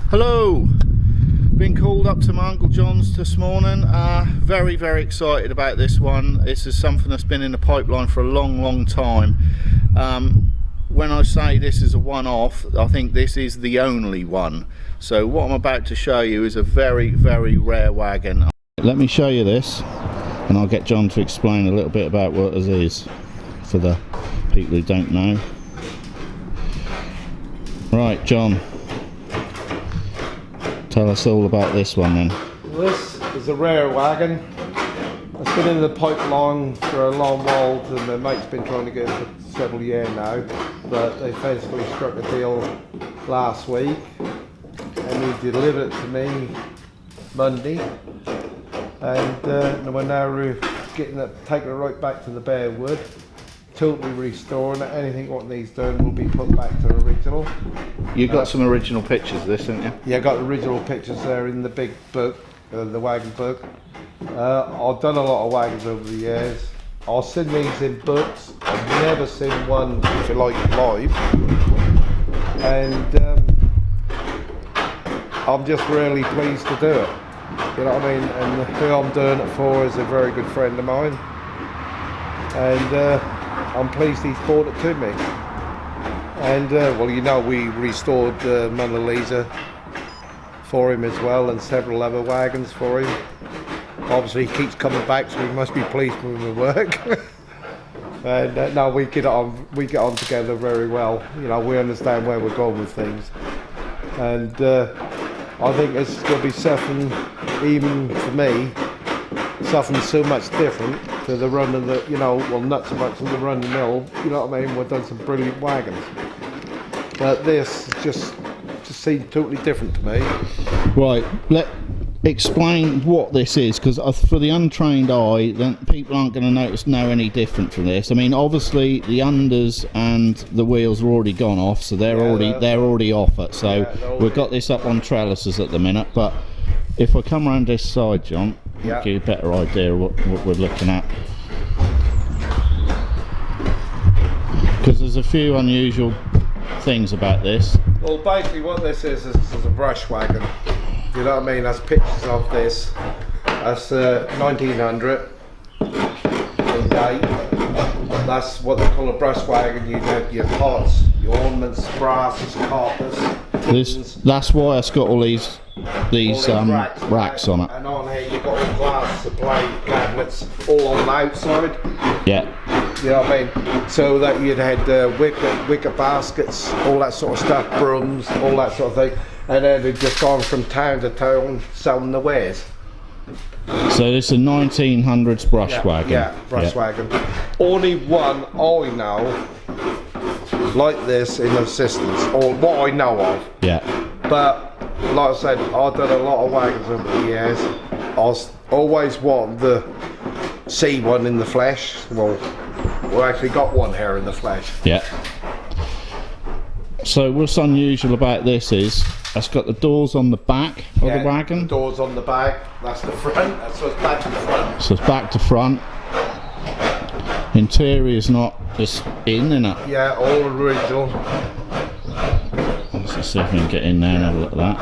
Hello, been called up to my Uncle John's this morning. Very excited about this one. This is something that's been in the pipeline for a long time. When I say this is a one-off, I think this is the only one. So what I'm about to show you is a very rare wagon. Let me show you this and I'll get John to explain a little bit about what this is for the people who don't know. Right, John, tell us all about this one then. This is a rare wagon. It's been in the pipeline for a long while, and my mate's been trying to get it for several years now, but they basically struck a deal last week and he delivered it to me Monday, and we're now taking it right back to the bare wood, totally restoring it. Anything what needs doing will be put back to original. You got some original pictures of this, haven't you? Yeah, I got original pictures there in the big book, the wagon book. I've done a lot of wagons over the years. I've seen these in books. I've never seen one, if you like, live. And I'm just really pleased to do it. You know what I mean? And who I'm doing it for is a very good friend of mine. And I'm pleased he's brought it to me. And well, you know, we restored Mona Lisa for him as well, and several other wagons for him. Obviously he keeps coming back, so we must be pleased with the work. And no, we get on together very well. You know, we understand where we're going with things, and I think it's going to be something, even for me, something so much different to the run of the, you know, well, not so much in the run of the mill, you know what I mean. We've done some brilliant wagons, but this just seemed totally different to me. Right, explain what this is, because for the untrained eye, then people aren't going to know any different from this. I mean, obviously the unders and the wheels are already gone off, so they're already off it. So we've got this up on trellises at the minute. But if I come around this side, John, I'll give you a better idea of what we're looking at. Because there's a few unusual things about this. Well, basically what this is a brush wagon. You know what I mean? That's pictures of this. That's 1900 in date. That's what they call a brush wagon. You have your pots, your ornaments, brasses, carpets. That's why it's got all these racks on it. And on here you've got all glass supply cabinets all on the outside. Yeah. You know what I mean? So that you'd had wicker baskets, all that sort of stuff, brooms, all that sort of thing. And then they've just gone from town to town selling the wares. So this is a 1900s brush wagon. Yeah, brush wagon. Only one I know like this in existence, or what I know of. Yeah. But like I said, I've done a lot of wagons over the years. I always wanted to see one in the flesh. Well, we actually got one here in the flesh. Yeah. So what's unusual about this is it's got the doors on the back of the wagon. The doors on the back, that's the front, so it's back to front. So it's back to front. Interior's not just in, innit? Yeah, all original. Let's just see if we can get in there and have a look at that.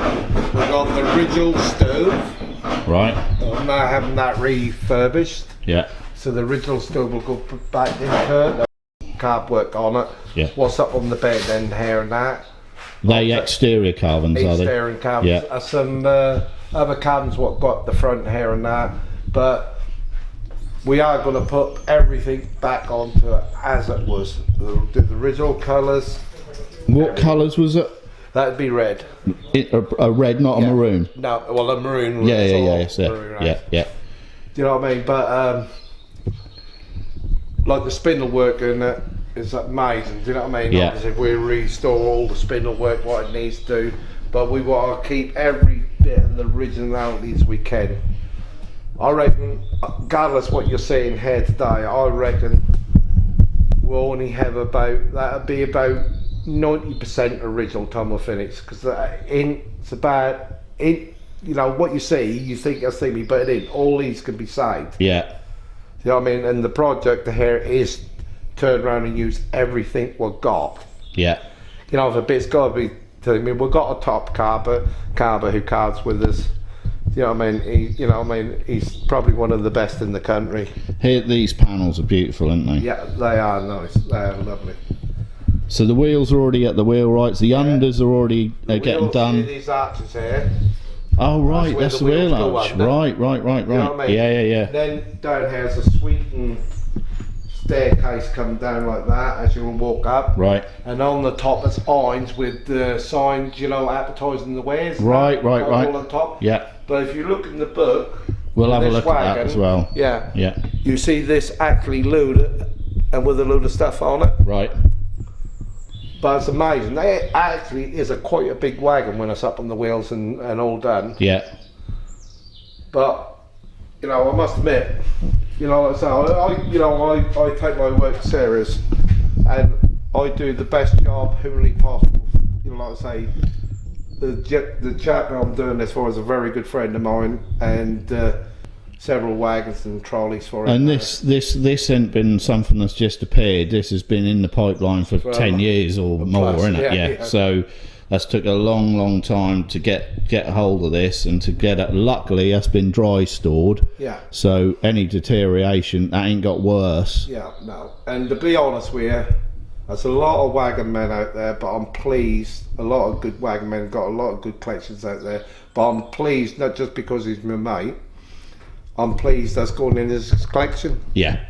We've got the original stove. Right. I'm now having that refurbished. Yeah. So the original stove will go back into carb work on it. Yeah. What's up on the bed then, here and that. They exterior carvings, are they? Exterior carvings. Yeah. Some other carvings what got the front here and that, but we are going to put everything back onto it as it was. The original colours. What colours was it? That'd be red. A red, not a maroon. No, well, a maroon. Yeah. Do you know what I mean? But like the spindle work in it is amazing. Do you know what I mean? Yeah. Obviously, we restore all the spindle work what it needs to do, but we want to keep every bit of the originalities we can. I reckon, regardless what you're seeing here today, I reckon we'll only have that'd be about 90% original tumble finish, because it's about you know what you see, you think you'll see me, but it ain't. All these can be saved. Yeah. You know what I mean? And the project here is turn around and use everything we've got. Yeah. You know, if a bit's got to be to me. We've got a top carver who carves with us. You know what I mean? He's probably one of the best in the country. Here, these panels are beautiful, aren't they? Yeah, they are nice. They are lovely. So the wheels are already at the wheelwrights. The unders are already getting done. These arches here. Oh right, that's the wheel arch. Under. Right. You know what I mean? Yeah. Then down here's a sweeping staircase come down like that as you walk up. Right. And on the top is irons with the signs, you know, advertising the wares. Right. All on top. Yeah. But if you look in the book, we'll have a look wagon, at that as well. Yeah. Yeah. You see this actually loaded and with a load of stuff on it. Right. But it's amazing. It actually is quite a big wagon when it's up on the wheels and all done. Yeah. But you know, I must admit, you know, like I say, I take my work serious, and I do the best job humanly possible. You know, like I say, the chap that I'm doing this for is a very good friend of mine, and several wagons and trolleys for him. And this ain't been something that's just appeared. This has been in the pipeline for 10 years or more, isn't it? Yeah. So that's took a long time to get a hold of this and to get it. Luckily, that's been dry stored. Yeah. So any deterioration, that ain't got worse. Yeah, no. And to be honest with you, there's a lot of wagon men out there, but I'm pleased. A lot of good wagon men got a lot of good collections out there. But I'm pleased not just because he's my mate. I'm pleased that's going in his collection. Yeah.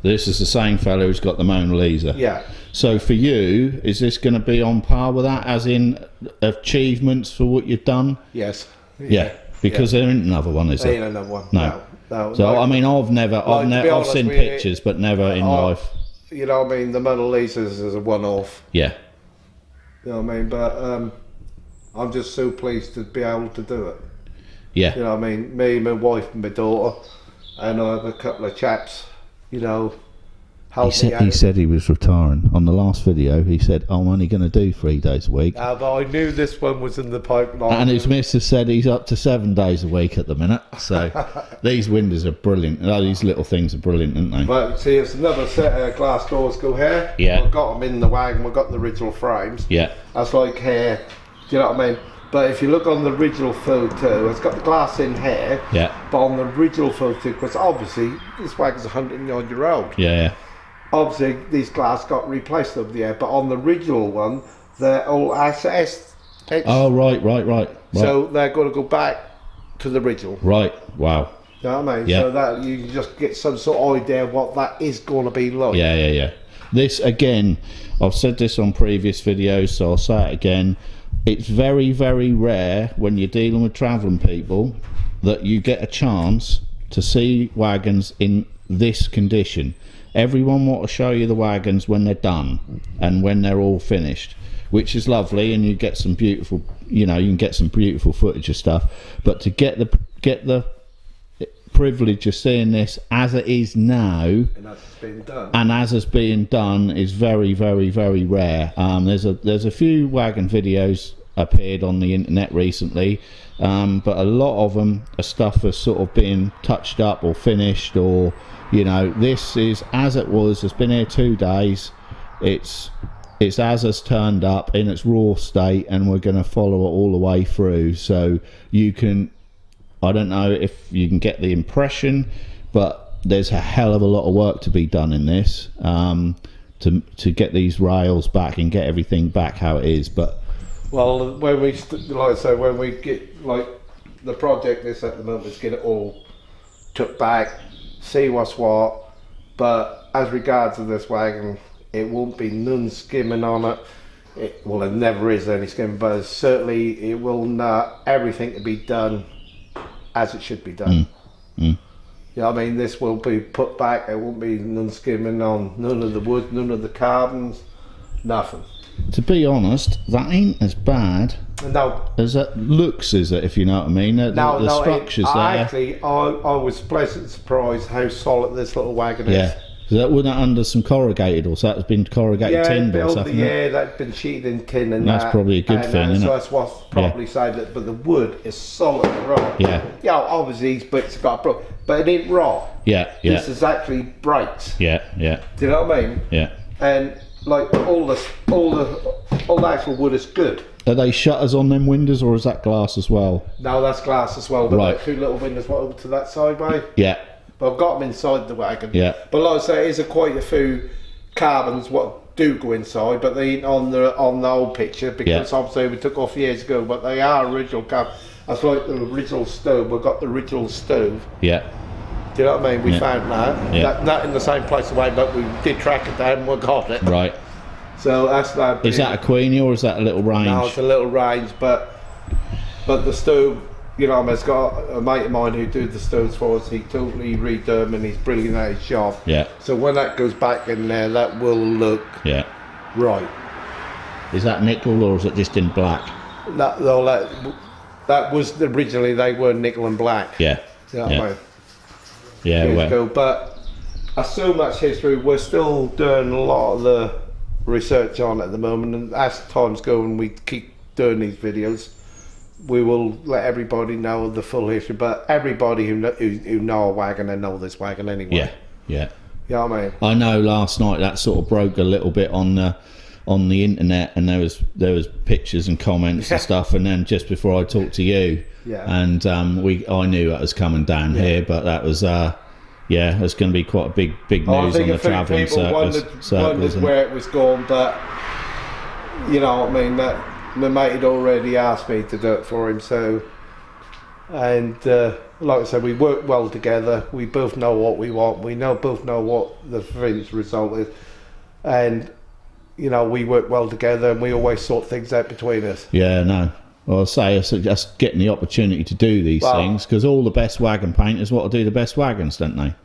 This is the same fellow who's got the Mona Lisa. Yeah. So for you, is this going to be on par with that, as in achievements for what you've done? Yes. Yeah. Because there ain't another one, is there? There ain't another one. No. So I mean, I've seen pictures, but never in life. You know what I mean? The Mona Lisa's is a one-off. Yeah. You know what I mean? But I'm just so pleased to be able to do it. Yeah. You know what I mean? Me, my wife and my daughter, and I have a couple of chaps, you know, help me out. He said he was retiring. On the last video, he said, I'm only going to do 3 days a week. But I knew this one was in the pipeline. And his missus said he's up to 7 days a week at the minute. So these windows are brilliant. These little things are brilliant, aren't they? But see, it's another set of glass doors go here. Yeah. I've got them in the wagon. We've got the original frames. Yeah. That's like here. Do you know what I mean? But if you look on the original photo, it's got the glass in here. Yeah. But on the original photo, because obviously this wagon's 109-year-old. Yeah. Obviously these glass got replaced over the year, but on the original one, they're all SS. Oh right. So they're going to go back to the original. Right. Wow. You know what I mean? Yeah. So that you can just get some sort of idea what that is going to be like. Yeah. This, again, I've said this on previous videos, so I'll say it again. It's very rare when you're dealing with travelling people that you get a chance to see wagons in this condition. Everyone want to show you the wagons when they're done and when they're all finished, which is lovely, and you get some beautiful, you can get some beautiful footage of stuff. But to get the privilege of seeing this as it is now, and as it's being done, and as it's being done, is very rare. There's a few wagon videos appeared on the internet recently, but a lot of them are stuff that's sort of being touched up or finished, or this is as it was. It's been here 2 days. It's as it's turned up in its raw state, and we're going to follow it all the way through. So you can, I don't know if you can get the impression, but there's a hell of a lot of work to be done in this, to get these rails back and get everything back how it is. But well, when we when we get the project this at the moment is get it all took back, see what's what. But as regards to this wagon, it won't be none skimming on it. It never is any skimming, but certainly it will not everything to be done as it should be done. Yeah, I mean, this will be put back. It won't be none skimming on none of the wood, none of the carbons, nothing. To be honest, that ain't as bad as it looks, is it? If you know what I mean. The structure's there. Actually, I was pleasantly surprised how solid this little wagon is. Yeah. So that wasn't under some corrugated, or so that's been corrugated timber or something. Yeah, that's been sheeted in tin, and that's probably a good thing, isn't it? So that's what's probably saved it. But the wood is solid and raw. Yeah. Yeah, obviously these bits got broke, but it ain't raw. Yeah. This is actually bright. Yeah. Do you know what I mean? Yeah. And like all the the actual wood is good. Are they shutters on them windows, or is that glass as well? No, that's glass as well. But Right. like 2 little windows over to that side way. Yeah. But I've got them inside the wagon. Yeah. But like I say, there's quite a few carbons what do go inside, but they ain't on the old picture because obviously we took off years ago. But they are original carbon. That's like the original stove. We've got the original stove. Yeah. Do you know what I mean? We found that. Yeah. Not in the same place away, but we did track it down and we got it. Right. So that's that. Is that a Queenie or is that a little range? No, it's a little range, but the stove, you know, I've got a mate of mine who do the stoves for us. He totally redone them and he's brilliant at his job. Yeah. So when that goes back in there, that will look right. Is that nickel or is it just in black? That was originally, they were nickel and black. Yeah. You know what I mean? Yeah. Years ago, but there's so much history. We're still doing a lot of the research on it at the moment, and as times go and we keep doing these videos, we will let everybody know the full history. But everybody who know a wagon and know this wagon anyway. Yeah. Yeah. You know what I mean? I know last night that sort of broke a little bit on the internet, and there was pictures and comments and stuff, and then just before I talked to you, and I knew that was coming down here, but that was it's going to be quite a big news on the travelling circus. Wondered where it was going, but you know what I mean, that my mate had already asked me to do it for him, so, and like I said, we work well together. We both know what we want. We both know what the finished result is, and you know, we work well together and we always sort things out between us. Yeah, no. Well, I say it's just getting the opportunity to do these things, because all the best wagon painters want to do the best wagons, don't they?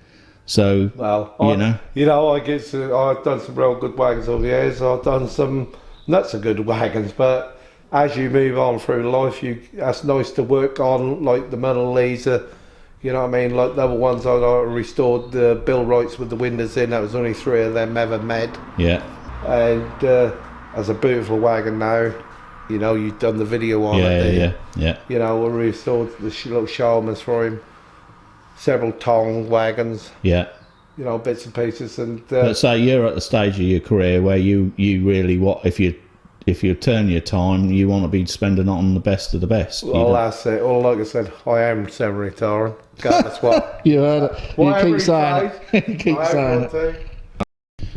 So, I guess I've done some real good wagons over the years. I've done some not so good wagons, but as you move on through life, that's nice to work on, like the Mona Lisa. You know what I mean? Like the other ones I restored the Bill Wrights with the windows in. That was only 3 of them ever made. Yeah. And as a beautiful wagon now, you know, you've done the video on it. Yeah. You know, we restored the little Sharmans for him, several Tong wagons. Yeah. You know, bits and pieces. And let's say you're at the stage of your career where you really if you turn your time, you want to be spending it on the best of the best. Well, that's it. Well, like I said, I am semi-retiring. That's what. You heard it. You keep saying it. You keep saying it.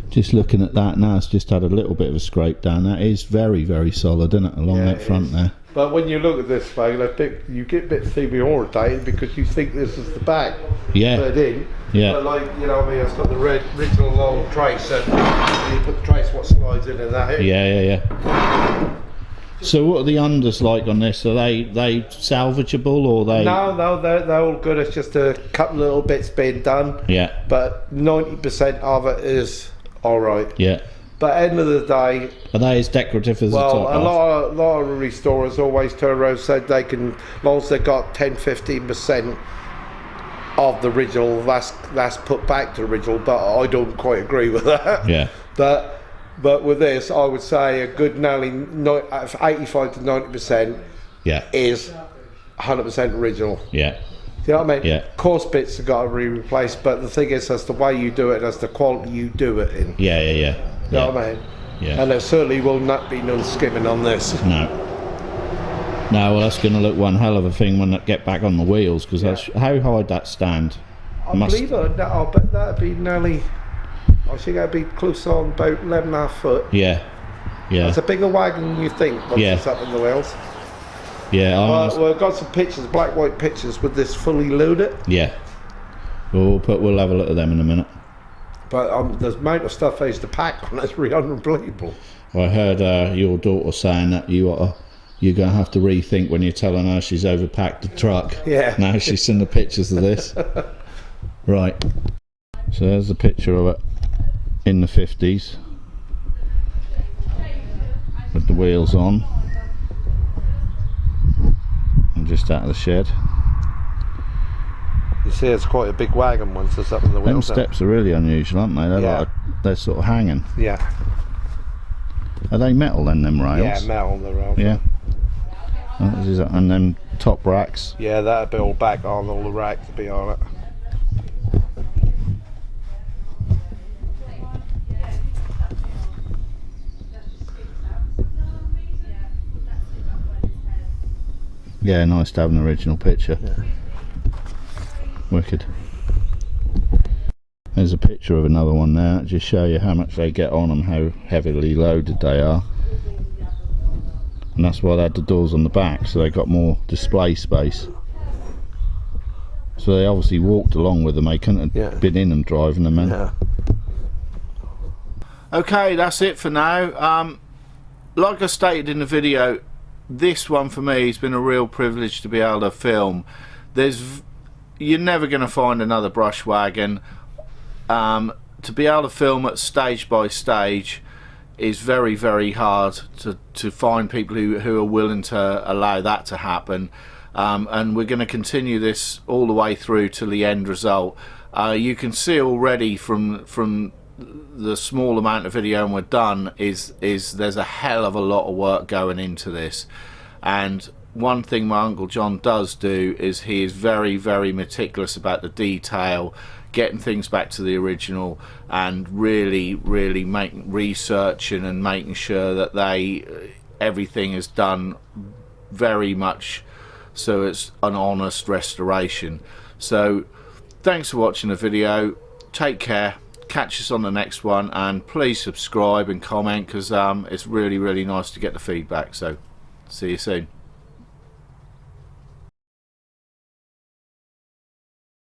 Just looking at that now, it's just had a little bit of a scrape down. That is very, very solid, isn't it, along that front there? But when you look at this thing, you get a bit semi-orientated because you think this is the back. Yeah. But it ain't. Yeah. But like, you know what I mean, it's got the original long trace, and you put the trace what slides in and that. Yeah. So what are the unders like on this? Are they salvageable, or they? No, they're all good. It's just a couple of little bits being done. Yeah. But 90% of it is all right. Yeah. But at the end of the day, are they as decorative as the top half? A lot of restorers always turn around and say they can, as long as they got 10-15% of the original, that's put back to the original. But I don't quite agree with that. Yeah. But with this, I would say a good nearly 85 to 90% is 100% original. Yeah. You know what I mean? Yeah. Coarse bits have got to be replaced, but the thing is, that's the way you do it, that's the quality you do it in. Yeah. You know what I mean? Yeah. And there certainly will not be no skimming on this. No. No, well, that's going to look one hell of a thing when it get back on the wheels, because that's how high that stand. I bet that'd be nearly. I think that'd be close on about 11.5 foot. Yeah. It's a bigger wagon than you think once it's up in the wheels. Yeah. We've got some pictures, black white pictures with this fully loaded. Yeah. We'll have a look at them in a minute. But the amount of stuff they used to pack on it's really unbelievable. I heard your daughter saying that you're going to have to rethink when you're telling her she's overpacked the truck. Yeah. Now she's seen the pictures of this. Right. So there's the picture of it in the 50s with the wheels on and just out of the shed. You see, it's quite a big wagon once it's up in the wheels. Them steps are really unusual, aren't they? They're sort of hanging. Yeah. Are they metal then, them rails? Yeah, metal, the rails. Yeah. And them top racks? Yeah, that'd be all back on, all the racks to be on it. Yeah, nice to have an original picture. Yeah. Wicked. There's a picture of another one there, just show you how much they get on and how heavily loaded they are. And that's why they had the doors on the back, so they got more display space. So they obviously walked along with them, they couldn't have been in them driving them in. Yeah. Okay, that's it for now. Like I stated in the video, this one for me has been a real privilege to be able to film. You're never going to find another brush wagon. To be able to film it stage by stage is very, very hard to find people who are willing to allow that to happen. And we're going to continue this all the way through to the end result. You can see already from the small amount of video and we're done is there's a hell of a lot of work going into this. And one thing my Uncle John does do is he is very, very meticulous about the detail, getting things back to the original, and really making researching and making sure that everything is done very much so it's an honest restoration. So thanks for watching the video, take care, catch us on the next one, and please subscribe and comment, because it's really nice to get the feedback. So see you soon.